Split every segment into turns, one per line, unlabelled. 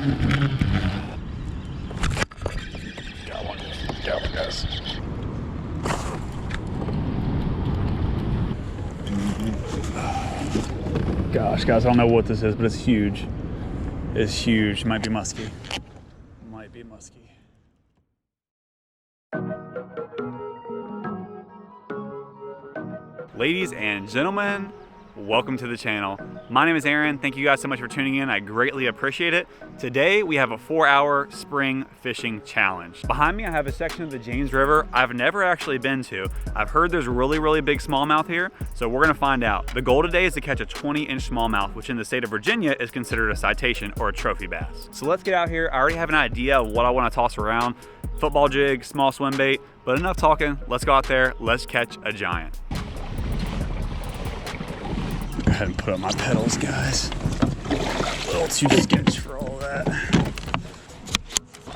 Got one. Got one, guys. Gosh, guys, I don't know what this is, but it's huge. It's huge. Might be musky. Might be musky. Ladies and gentlemen, welcome to the channel. My name is Aaron. Thank you guys so much for tuning in. I greatly appreciate it. Today we have a 4-hour spring fishing challenge. Behind me I have a section of the James River I've never actually been to. I've heard there's really big smallmouth here, so we're gonna find out. The goal today is to catch a 20-inch smallmouth, which in the state of Virginia is considered a citation or a trophy bass. So let's get out here. I already have an idea of what I want to toss around. Football jig, small swim bait, but enough talking. Let's go out there, let's catch a giant. Go ahead and put up my pedals, guys. A little too sketch for all that.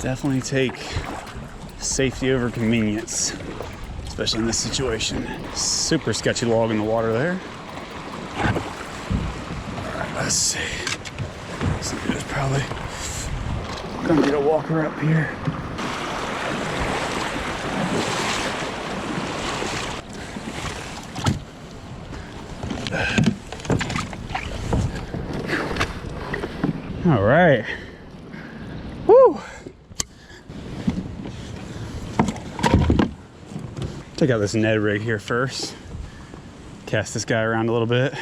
Definitely take safety over convenience, especially in this situation. Super sketchy log in the water there. All right, let's see. So there's probably gonna need a walker up here. All right. Woo! Check out this Ned rig here first. Cast this guy around a little bit.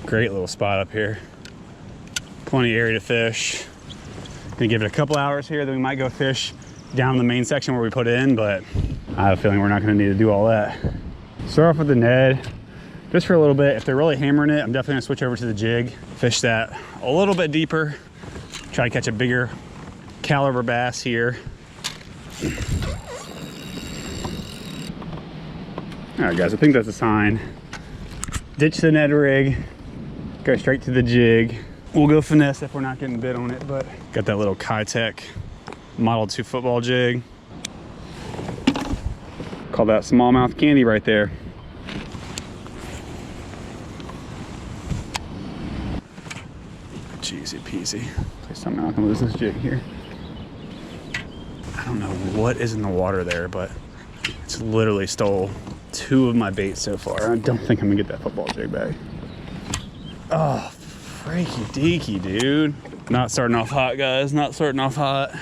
Great little spot up here. Plenty of area to fish. Gonna give it a couple hours here, then we might go fish down the main section where we put it in, but I have a feeling we're not gonna need to do all that. Start off with the Ned, just for a little bit. If they're really hammering it, I'm definitely gonna switch over to the jig. Fish that a little bit deeper. Try to catch a bigger caliber bass here. All right, guys, I think that's a sign. Ditch the Ned rig, go straight to the jig. We'll go finesse if we're not getting bit on it, but got that little Kitech Model 2 football jig. Call that smallmouth candy right there. Easy peasy. Please tell me I'm not gonna lose this jig here. I don't know what is in the water there, but it's literally stole 2 of my baits so far. I don't think I'm gonna get that football jig back. Oh, freaky deaky, dude. Not starting off hot, guys. Not starting off hot.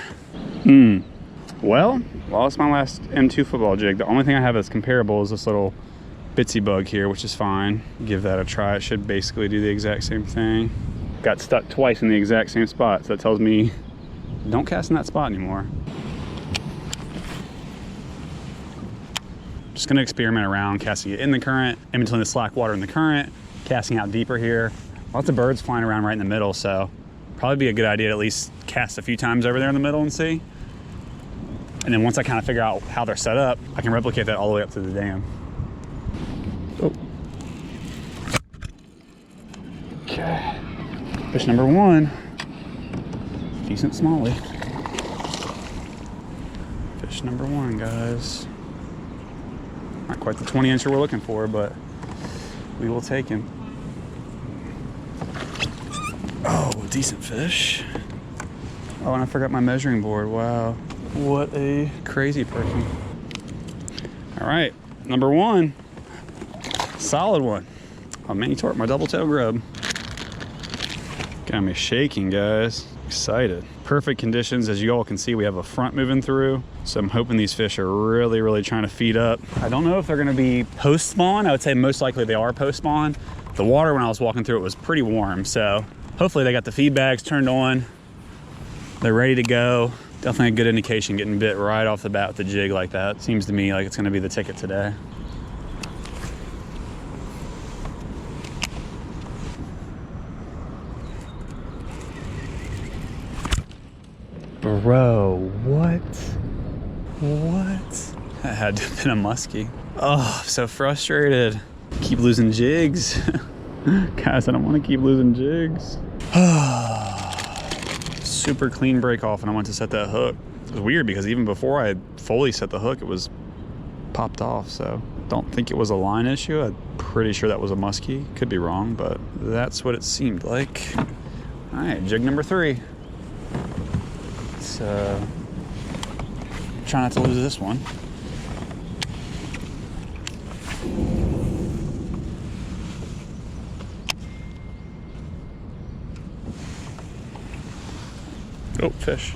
Well, lost my last M2 football jig. The only thing I have that's comparable is this little Biffle Bug here, which is fine. Give that a try. It should basically do the exact same thing. Got stuck twice in the exact same spot, so that tells me don't cast in that spot anymore. Just gonna experiment around, casting it in the current, in between the slack water and the current, casting out deeper here. Lots of birds flying around right in the middle, so probably be a good idea to at least cast a few times over there in the middle and see. And then once I kind of figure out how they're set up, I can replicate that all the way up to the dam. Oh. Okay. Fish number 1, decent smallie. Fish number 1, guys. Not quite the 20-incher we're looking for, but we will take him. Oh, decent fish. Oh, and I forgot my measuring board. Wow, what a crazy person. All right, number 1, solid one. Oh man, you tore up my double tail grub. Got me shaking, guys. Excited. Perfect conditions. As you all can see, we have a front moving through, so I'm hoping these fish are really trying to feed up. I don't know if they're gonna be post spawn. I would say most likely they are post spawn. The water when I was walking through it was pretty warm, so hopefully they got the feed bags turned on. They're ready to go. Definitely a good indication getting bit right off the bat with the jig like that. Seems to me like it's gonna be the ticket today. Bro, what? That had to have been a muskie. Oh, I'm so frustrated. Keep losing jigs. Guys, I don't want to keep losing jigs. Super clean break off, and I went to set that hook. It was weird because even before I fully set the hook, it was popped off. So don't think it was a line issue. I'm pretty sure that was a muskie. Could be wrong, but that's what it seemed like. All right, jig number 3. So try not to lose this one. Oh, fish.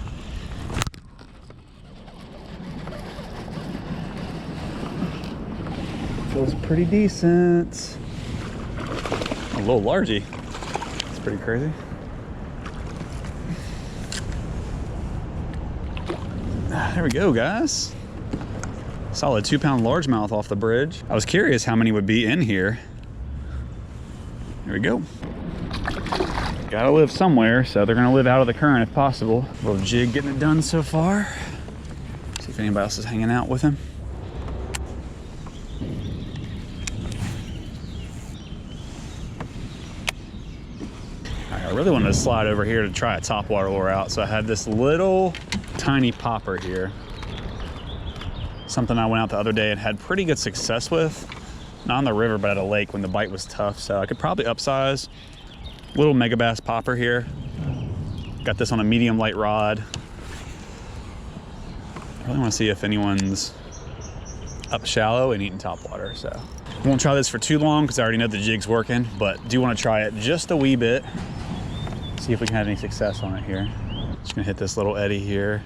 Feels pretty decent. A little largy. It's pretty crazy. There we go, guys. Solid 2-pound largemouth off the bridge. I was curious how many would be in here. Here we go. Gotta live somewhere, so they're gonna live out of the current if possible. Little jig getting it done so far. See if anybody else is hanging out with him. I really wanted to slide over here to try a topwater lure out, so I had this little tiny popper here. Something I went out the other day and had pretty good success with. Not on the river, but at a lake when the bite was tough, so I could probably upsize. Little mega bass popper here. Got this on a medium light rod. I really want to see if anyone's up shallow and eating topwater, so. I won't try this for too long because I already know the jig's working, but do want to try it just a wee bit. See if we can have any success on it here. Just gonna hit this little eddy here.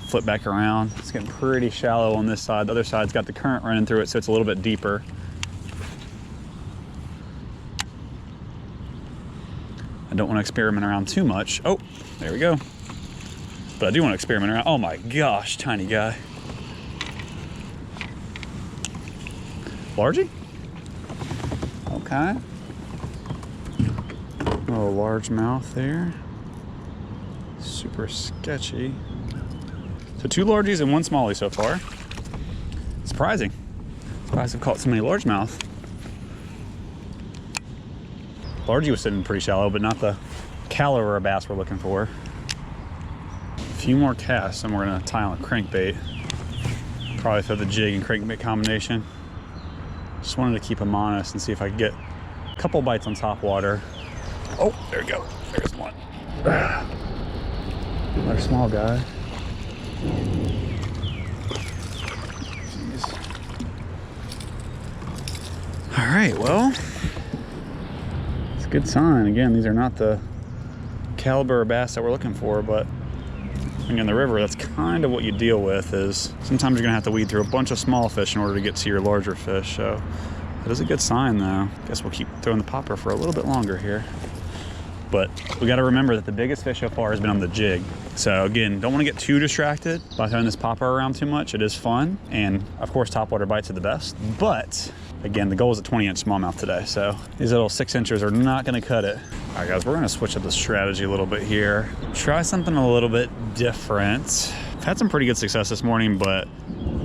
Flip back around. It's getting pretty shallow on this side. The other side's got the current running through it, so it's a little bit deeper. I don't want to experiment around too much. Oh, there we go. But I do want to experiment around. Oh my gosh, tiny guy. Largy? Okay. Oh, largemouth there. Super sketchy. So 2 largies and 1 smallie so far. Surprising. Surprised I've caught so many largemouth. Largie was sitting pretty shallow, but not the caliber of bass we're looking for. A few more casts and we're gonna tie on a crankbait. Probably throw the jig and crankbait combination. Just wanted to keep them honest and see if I could get a couple bites on topwater. Oh, there we go. There's one. Another small guy. Jeez. All right, well, it's a good sign. Again, these are not the caliber of bass that we're looking for, but when you're in the river, that's kind of what you deal with. Is sometimes you're gonna have to weed through a bunch of small fish in order to get to your larger fish. So that is a good sign, though. Guess we'll keep throwing the popper for a little bit longer here. But we got to remember that the biggest fish so far has been on the jig. So again, don't want to get too distracted by throwing this popper around too much. It is fun, and of course topwater bites are the best. But again, the goal is a 20-inch smallmouth today, so these little 6-inchers are not going to cut it. All right, guys, we're going to switch up the strategy a little bit here. Try something a little bit different. I've had some pretty good success this morning, but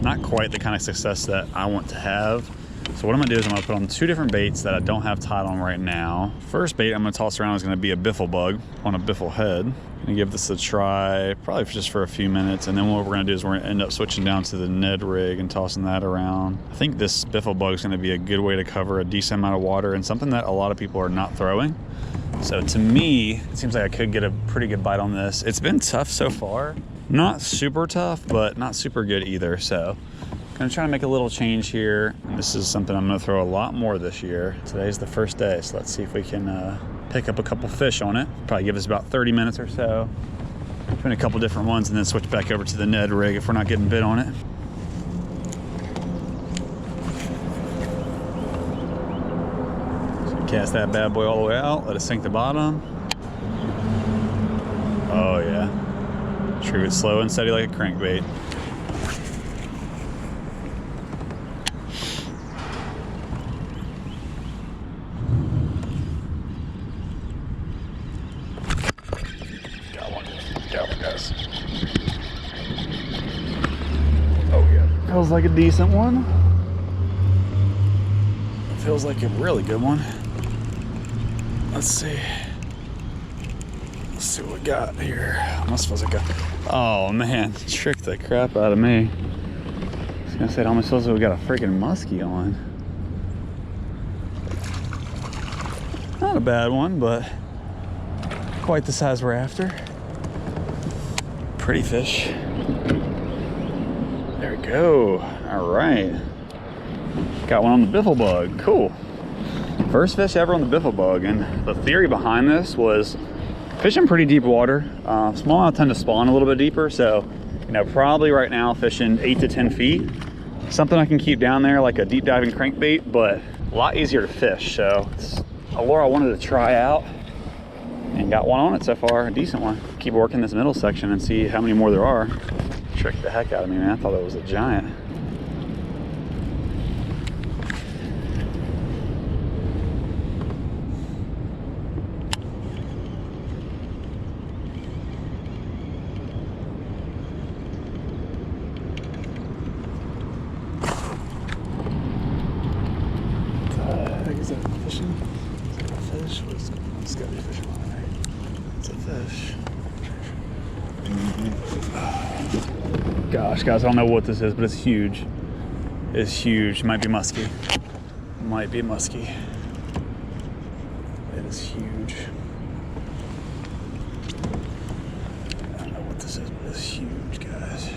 not quite the kind of success that I want to have. So what I'm gonna do is I'm gonna put on 2 different baits that I don't have tied on right now. First bait I'm gonna toss around is gonna be a Biffle Bug on a Biffle head. I'm gonna give this a try, probably just for a few minutes, and then what we're gonna do is we're gonna end up switching down to the Ned rig and tossing that around. I think this Biffle Bug is gonna be a good way to cover a decent amount of water and something that a lot of people are not throwing. So to me, it seems like I could get a pretty good bite on this. It's been tough so far. Not super tough, but not super good either, so. I'm gonna try to make a little change here. And this is something I'm gonna throw a lot more this year. Today's the first day, so let's see if we can pick up a couple fish on it. Probably give us about 30 minutes or so. Between a couple different ones and then switch back over to the Ned rig if we're not getting bit on it. So cast that bad boy all the way out, let it sink the bottom. Oh yeah. Retrieve it slow and steady like a crankbait. Feels like a decent one. Feels like a really good one. Let's see. Let's see what we got here. Almost feels like a... Oh man, tricked the crap out of me. I was gonna say it almost feels like we got a freaking muskie on. Not a bad one, but quite the size we're after. pretty fish. There we go. All right. Got one on the Biffle Bug. Cool. First fish ever on the Biffle Bug. And the theory behind this was fishing pretty deep water. Smallmouth tend to spawn a little bit deeper. So, you know, probably right now fishing 8 to 10 feet. Something I can keep down there like a deep diving crankbait, but a lot easier to fish. So it's a lure I wanted to try out and got one on it so far, a decent one. Keep working this middle section and see how many more there are. Tricked the heck out of me, man. I thought it was a giant. Is that fishing? Is that a fish? It's gotta be a fish, right? It's a fish. Gosh, guys, I don't know what this is, but it's huge. It's huge. Might be musky. Might be musky. It is huge. I don't know what this is, but it's huge, guys.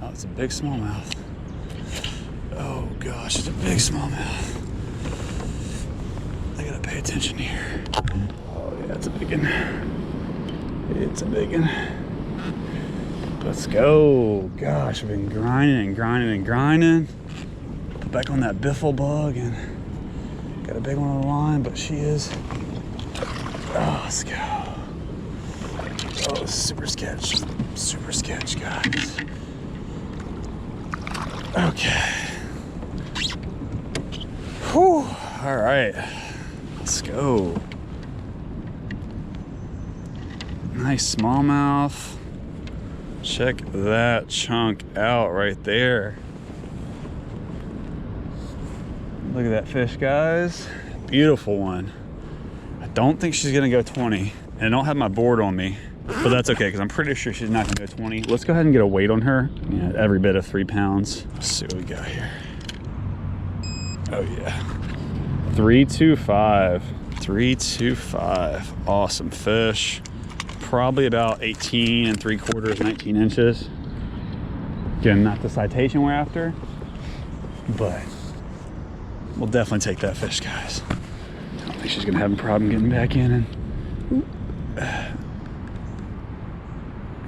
Oh, it's a big smallmouth. Oh gosh, it's a big smallmouth. I gotta pay attention here. Oh yeah, it's a big one. It's a big one. Let's go. Gosh, I've been grinding and grinding and grinding. Put back on that Biffle Bug and got a big one on the line, but she is. Oh, let's go. Oh, super sketch. Super sketch, guys. Okay. Whew. All right, let's go. Nice smallmouth. Check that chunk out right there. Look at that fish, guys. Beautiful one. I don't think she's gonna go 20, and I don't have my board on me, but that's okay because I'm pretty sure she's not gonna go 20. Let's go ahead and get a weight on her. Yeah, every bit of 3 pounds. Let's see what we got here. Oh yeah. 325. 325. Awesome fish. Probably about 18 3/4, 19 inches. Again, not the citation we're after, but we'll definitely take that fish, guys. I don't think she's gonna have a problem getting back in. And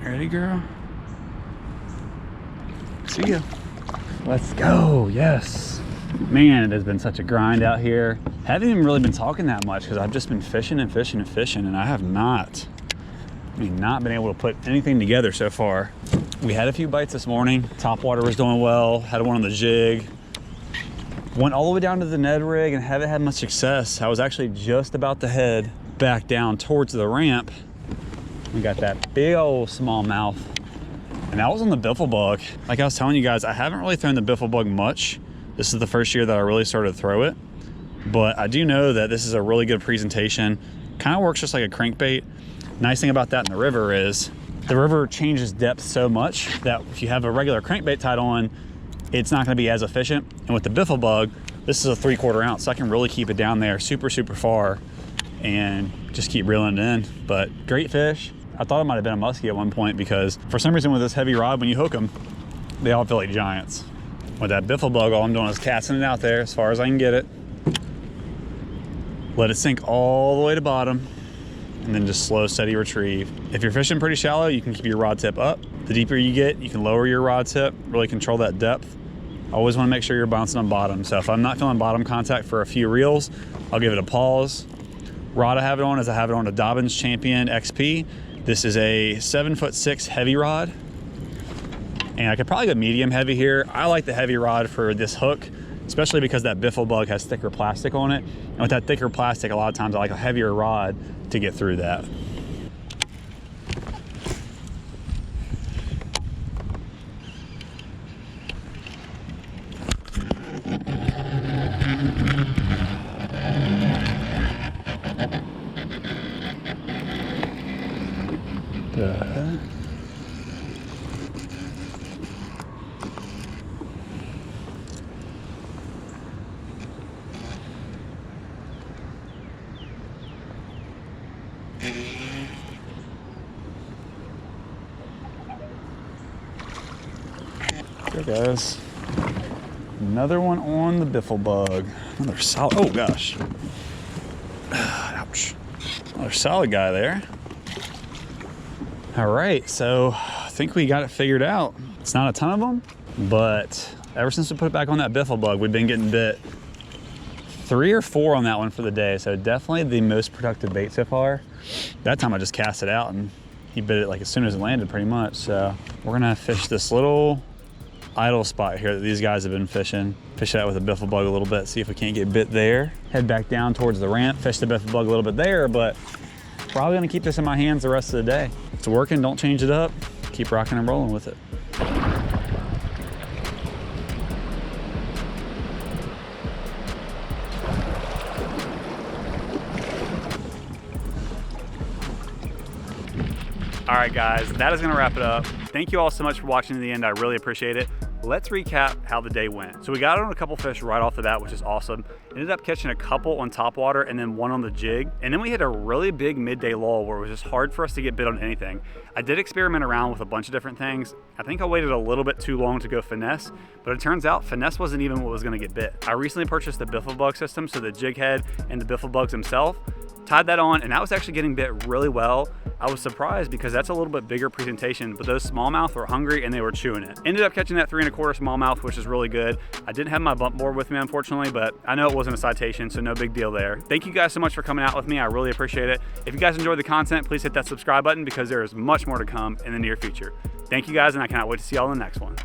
ready, girl? See ya. Let's go. Yes. Man, it has been such a grind out here. Haven't even really been talking that much because I've just been fishing and fishing and fishing, and I have not been able to put anything together so far. We had a few bites this morning. Topwater was doing well. Had one on the jig. Went all the way down to the Ned rig and haven't had much success. I was actually just about to head back down towards the ramp. We got that big old smallmouth, and that was on the Biffle Bug. Like I was telling you guys, I haven't really thrown the Biffle Bug much. This is the first year that I really started to throw it, but I do know that this is a really good presentation. Kind of works just like a crankbait. Nice thing about that in the river is the river changes depth so much that if you have a regular crankbait tied on, it's not going to be as efficient. And with the Biffle Bug, this is a 3/4 ounce, so I can really keep it down there super far and just keep reeling it in. But great fish. I thought it might have been a muskie at one point because for some reason with this heavy rod, when you hook them, they all feel like giants. With that Biffle Bug, all I'm doing is casting it out there as far as I can get it. Let it sink all the way to bottom, and then just slow, steady retrieve. If you're fishing pretty shallow, you can keep your rod tip up. The deeper you get, you can lower your rod tip, really control that depth. Always want to make sure you're bouncing on bottom. So if I'm not feeling bottom contact for a few reels, I'll give it a pause. Rod I have it on is I have it on a Dobbins Champion XP. This is a 7'6" heavy rod. And I could probably go medium heavy here. I like the heavy rod for this hook, especially because that Biffle Bug has thicker plastic on it. And with that thicker plastic, a lot of times I like a heavier rod to get through that. Okay, guys. Another one on the Biffle Bug. Another solid, oh gosh. Ouch. Another solid guy there. All right, so I think we got it figured out. It's not a ton of them, but ever since we put it back on that Biffle Bug, we've been getting bit 3 or 4 on that one for the day. So definitely the most productive bait so far. That time I just cast it out and he bit it like as soon as it landed pretty much. So we're gonna fish this little idle spot here that these guys have been fishing. Fish that with a Biffle Bug a little bit, see if we can't get bit there. Head back down towards the ramp, fish the Biffle Bug a little bit there, but probably gonna keep this in my hands the rest of the day. It's working, don't change it up. Keep rocking and rolling with it. All right, guys, that is gonna wrap it up. Thank you all so much for watching to the end. I really appreciate it. Let's recap how the day went. So we got on a couple fish right off the bat, which is awesome. Ended up catching a couple on Topwater and then one on the jig. And then we had a really big midday lull where it was just hard for us to get bit on anything. I did experiment around with a bunch of different things. I think I waited a little bit too long to go finesse, but it turns out finesse wasn't even what was gonna get bit. I recently purchased the Biffle Bug system, so the jig head and the Biffle Bugs themselves. Tied that on, and that was actually getting bit really well. I was surprised because that's a little bit bigger presentation, but those smallmouth were hungry and they were chewing it. Ended up catching that 3 1/4 smallmouth, which is really good. I didn't have my bump board with me, unfortunately, but I know it wasn't a citation, so no big deal there. Thank you guys so much for coming out with me. I really appreciate it. If you guys enjoyed the content, please hit that subscribe button because there is much more to come in the near future. Thank you guys, and I cannot wait to see y'all in the next one.